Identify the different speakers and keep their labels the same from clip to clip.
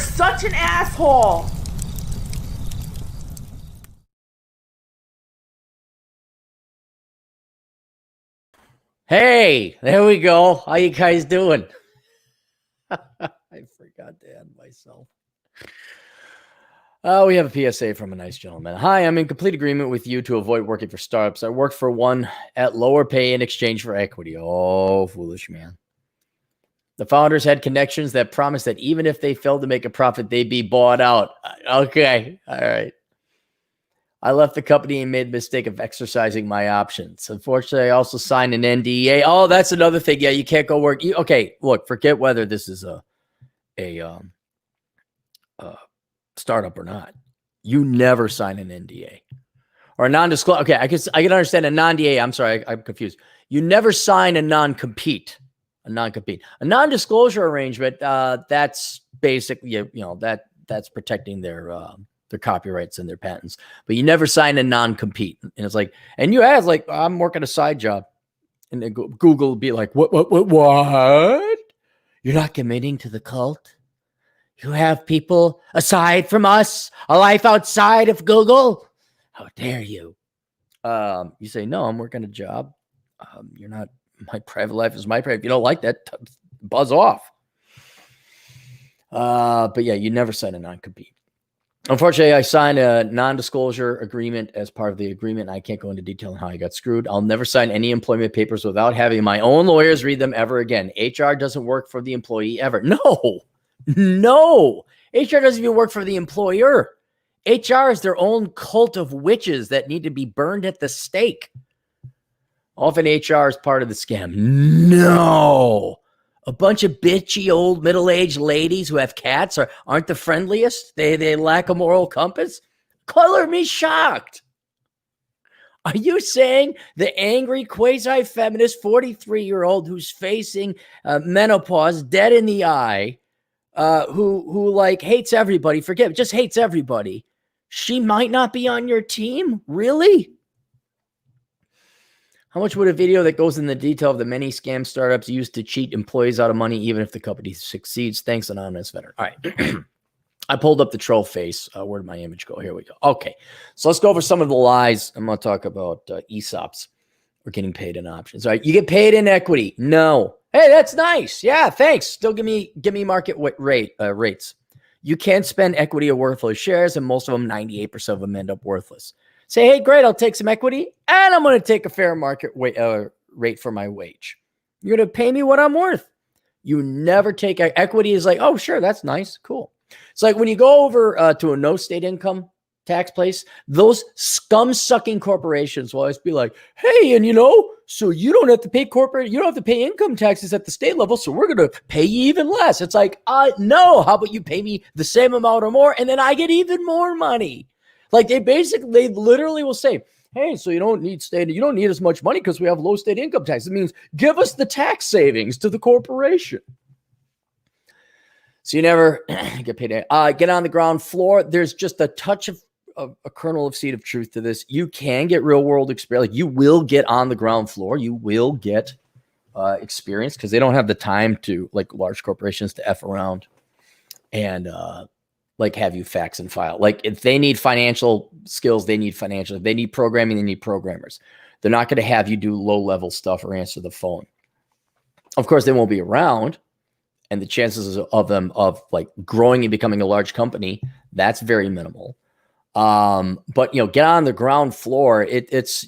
Speaker 1: such an asshole.
Speaker 2: Hey, there we go. How you guys doing? I forgot to add myself. We have a PSA from a nice gentleman. Hi, I'm in complete agreement with you to avoid working for startups. I work for one at lower pay in exchange for equity. Oh, foolish man. The founders had connections that promised that even if they failed to make a profit, they'd be bought out. Okay, all right. I left the company and made the mistake of exercising my options. Unfortunately, I also signed an NDA. Oh, that's another thing. Yeah, you can't go work. Okay, look, forget whether this is a startup or not. You never sign an NDA or a non-disclosure. Okay, I can understand a non-DA. I'm sorry, I'm confused. You never sign a non-compete. A non-disclosure arrangement. That's basically that's protecting their copyrights and their patents, but you never sign a non-compete. And it's like, and you ask, like, I'm working a side job, and then Google will be like, what? You're not committing to the cult? You have people aside from us, a life outside of Google? How dare you? You say, no, I'm working a job. You're not, my private life is my private. If you don't like that, buzz off. But yeah, you never sign a non-compete. Unfortunately, I signed a non-disclosure agreement as part of the agreement. I can't go into detail on how I got screwed. I'll never sign any employment papers without having my own lawyers read them ever again. HR doesn't work for the employee ever. No. HR doesn't even work for the employer. HR is their own cult of witches that need to be burned at the stake. Often HR is part of the scam. No. A bunch of bitchy old middle-aged ladies who have cats aren't the friendliest. They lack a moral compass. Color me shocked. Are you saying the angry quasi-feminist 43-year-old who's facing menopause, dead in the eye, who like hates everybody, just hates everybody, she might not be on your team? Really? How much would a video that goes in the detail of the many scam startups used to cheat employees out of money, even if the company succeeds? Thanks, Anonymous Veteran. All right. I pulled up the troll face. Where did my image go? Here we go. Okay. So let's go over some of the lies. I'm going to talk about ESOPs. We're getting paid in options. All right. You get paid in equity. No. Hey, that's nice. Yeah, thanks. Still give me market rates. You can't spend equity or worthless shares, and most of them, 98% of them, end up worthless. Say, hey, great, I'll take some equity, and I'm going to take a fair market rate for my wage. You're going to pay me what I'm worth. You never take equity. Is like, oh, sure, that's nice, cool. It's like when you go over to a no state income tax place, those scum-sucking corporations will always be like, hey, and so you don't have to pay you don't have to pay income taxes at the state level, so we're going to pay you even less. It's like, no, how about you pay me the same amount or more, and then I get even more money. Like they literally will say, hey, so you don't need as much money because we have low state income tax. It means give us the tax savings to the corporation. So you never get paid. Get on the ground floor. There's just a touch of a kernel of seed of truth to this. You can get real world experience. Like you will get on the ground floor. You will get experience because they don't have the time to, like large corporations, to F around and like have you fax and file. Like if they need financial skills, they need financial. If they need programming, they need programmers. They're not going to have you do low level stuff or answer the phone. Of course, they won't be around. And the chances of them of like growing and becoming a large company, that's very minimal. But get on the ground floor. It's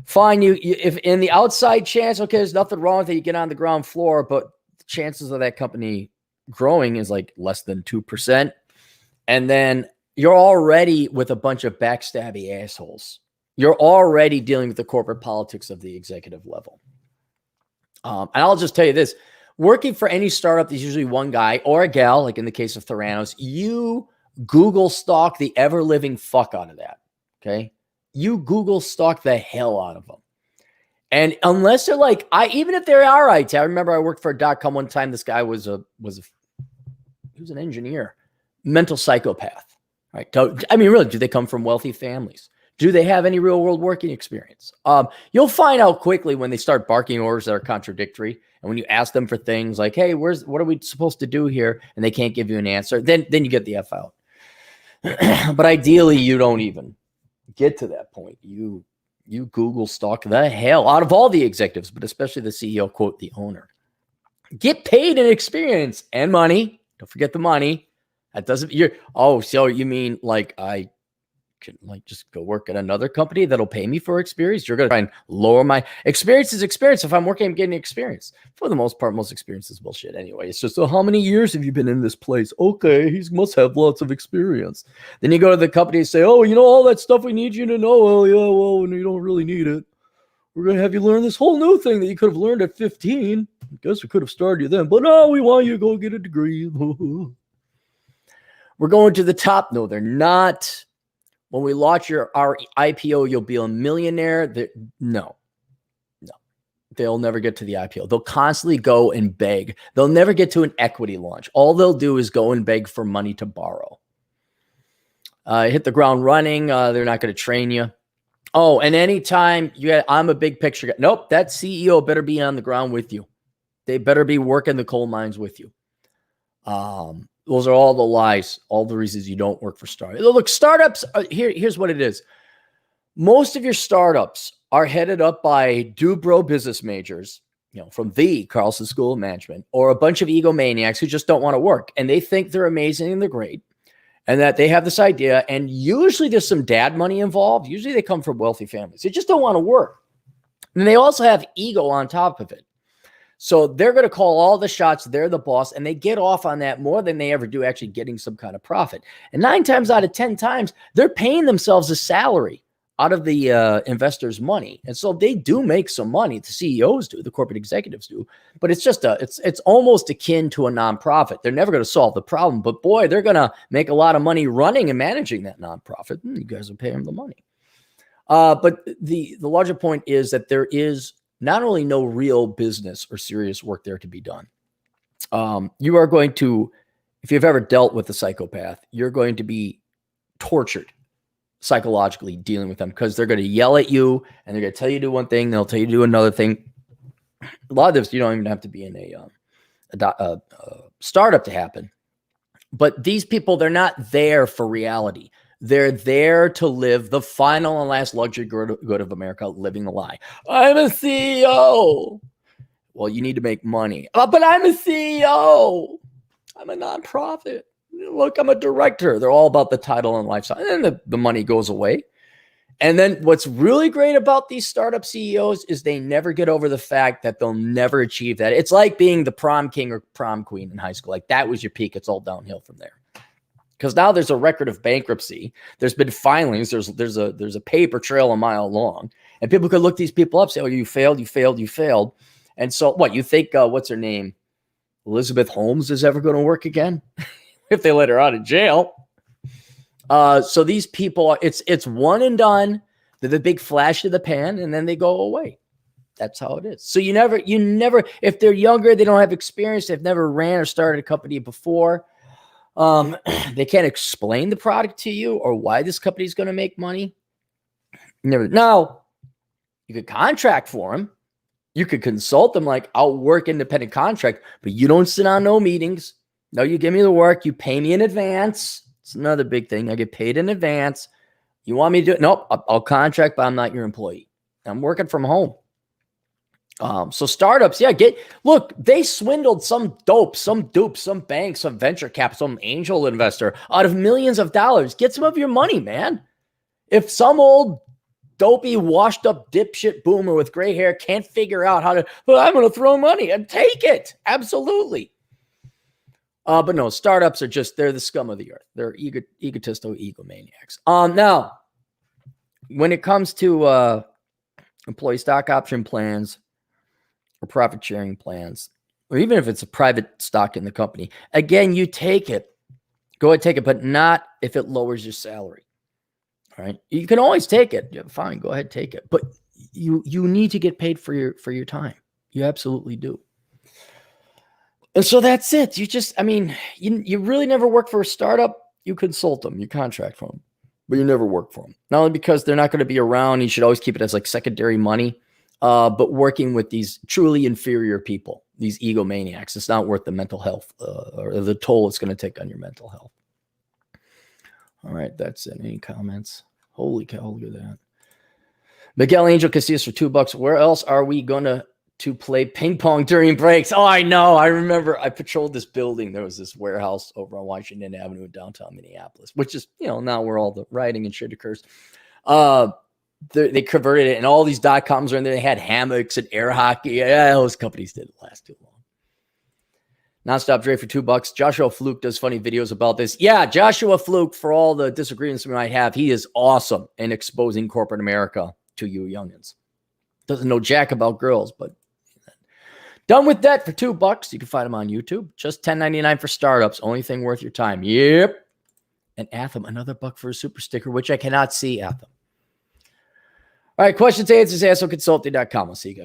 Speaker 2: fine. If in the outside chance, okay, there's nothing wrong with it. You get on the ground floor, but the chances of that company growing is like less than 2%. And then you're already with a bunch of backstabby assholes. You're already dealing with the corporate politics of the executive level. And I'll just tell you this, working for any startup, there's usually one guy or a gal, like in the case of Theranos, you Google stalk the ever living fuck out of that. Okay. You Google stalk the hell out of them. And unless they're like, even if they're all right, I remember I worked for a .com one time. This guy was he was an engineer, mental psychopath, right? I mean, really, do they come from wealthy families? Do they have any real world working experience? You'll find out quickly when they start barking orders that are contradictory And when you ask them for things like, hey, what are we supposed to do here? And they can't give you an answer, then you get the F out. But ideally, you don't even get to that point. You Google stalk the hell out of all the executives, but especially the CEO, quote, the owner. Get paid in experience and money. Don't forget the money. That doesn't, so you mean like I can like just go work at another company that'll pay me for experience? You're going to try and lower my experience is experience. If I'm working, I'm getting experience. For the most part, most experience is bullshit anyway. It's just, how many years have you been in this place? Okay, he must have lots of experience. Then you go to the company and say, oh, all that stuff we need you to know. Oh, yeah, well, you don't really need it. We're going to have you learn this whole new thing that you could have learned at 15. I guess we could have started you then. But no, we want you to go get a degree. We're going to the top. No, they're not. When we launch our IPO, you'll be a millionaire. No. They'll never get to the IPO. They'll constantly go and beg. They'll never get to an equity launch. All they'll do is go and beg for money to borrow. Hit the ground running. They're not going to train you. Oh, and anytime I'm a big picture guy. Nope, that CEO better be on the ground with you. They better be working the coal mines with you. Those are all the lies, all the reasons you don't work for startups. Look, startups, here's what it is. Most of your startups are headed up by Dubro business majors, from the Carlson School of Management, or a bunch of egomaniacs who just don't want to work. And they think they're amazing and they're great. And that they have this idea. And usually there's some dad money involved. Usually they come from wealthy families. They just don't want to work. And they also have ego on top of it. So they're going to call all the shots. They're the boss, and they get off on that more than they ever do actually getting some kind of profit. And 9 times out of 10 times, they're paying themselves a salary out of the investors' money. And so they do make some money. The CEOs do, the corporate executives do, but it's just it's almost akin to a nonprofit. They're never going to solve the problem, but boy, they're going to make a lot of money running and managing that nonprofit. You guys will pay them the money. But the larger point is that there is not only no real business or serious work there to be done. You are going to, if you've ever dealt with a psychopath, you're going to be tortured psychologically dealing with them, because they're going to yell at you and they're going to tell you to do one thing. They'll tell you to do another thing. A lot of this, you don't even have to be in a startup to happen. But these people, they're not there for reality. They're there to live the final and last luxury good of America, living the lie. I'm a CEO. Well, you need to make money. But I'm a CEO. I'm a nonprofit. Look, I'm a director. They're all about the title and lifestyle. And then the money goes away. And then what's really great about these startup CEOs is they never get over the fact that they'll never achieve that. It's like being the prom king or prom queen in high school. Like, that was your peak. It's all downhill from there. Because now there's a record of bankruptcy. There's been filings. There's a paper trail a mile long. And people could look these people up, say, oh, you failed, you failed, you failed. And so what, you think, what's her name? Elizabeth Holmes is ever going to work again? If they let her out of jail. So these people, it's one and done. They're the big flash of the pan, and then they go away. That's how it is. So you never, if they're younger, they don't have experience, they've never ran or started a company before. They can't explain the product to you or why this company is going to make money. Never. Now, you could contract for them. You could consult them, like, I'll work independent contract, but you don't sit on no meetings. No, you give me the work. You pay me in advance. It's another big thing. I get paid in advance. You want me to do it? Nope. I'll contract, but I'm not your employee. I'm working from home. So startups, look, they swindled some dope, some dupe, some bank, some venture cap, some angel investor out of millions of dollars. Get some of your money, man. If some old dopey, washed up dipshit boomer with gray hair can't figure out how to, well, I'm going to throw money and take it. Absolutely. But no, startups are they're the scum of the earth. They're egotistical egomaniacs. Now, when it comes to employee stock option plans or profit sharing plans, or even if it's a private stock in the company, again, you take it. Go ahead, take it, but not if it lowers your salary. All right. You can always take it. Yeah, fine, go ahead, take it. But you need to get paid for your time. You absolutely do. And so that's it. You really never work for a startup. You consult them, you contract for them, but you never work for them. Not only because they're not going to be around, you should always keep it as like secondary money, but working with these truly inferior people. these egomaniacs. It's not worth the mental health or the toll it's going to take on your mental health. All right, that's it. Any comments? Holy cow, look at that. Miguel Angel Casillas for $2. Where else are we going to play ping pong during breaks? Oh, I know. I remember I patrolled this building. There was this warehouse over on Washington Avenue in downtown Minneapolis, which is, now where all the rioting and shit occurs. They converted it, and all these .coms are in there. They had hammocks and air hockey. Yeah, those companies didn't last too long. Nonstop Dre for $2. Joshua Fluke does funny videos about this. Yeah, Joshua Fluke, for all the disagreements we might have, he is awesome in exposing corporate America to you youngins. Doesn't know jack about girls, but done with that for $2. You can find him on YouTube. Just $10.99 for startups. Only thing worth your time. Yep. And Atham, another $1 for a super sticker, which I cannot see, Atham. All right, questions, answers, assholeconsulting.com. I'll see you guys.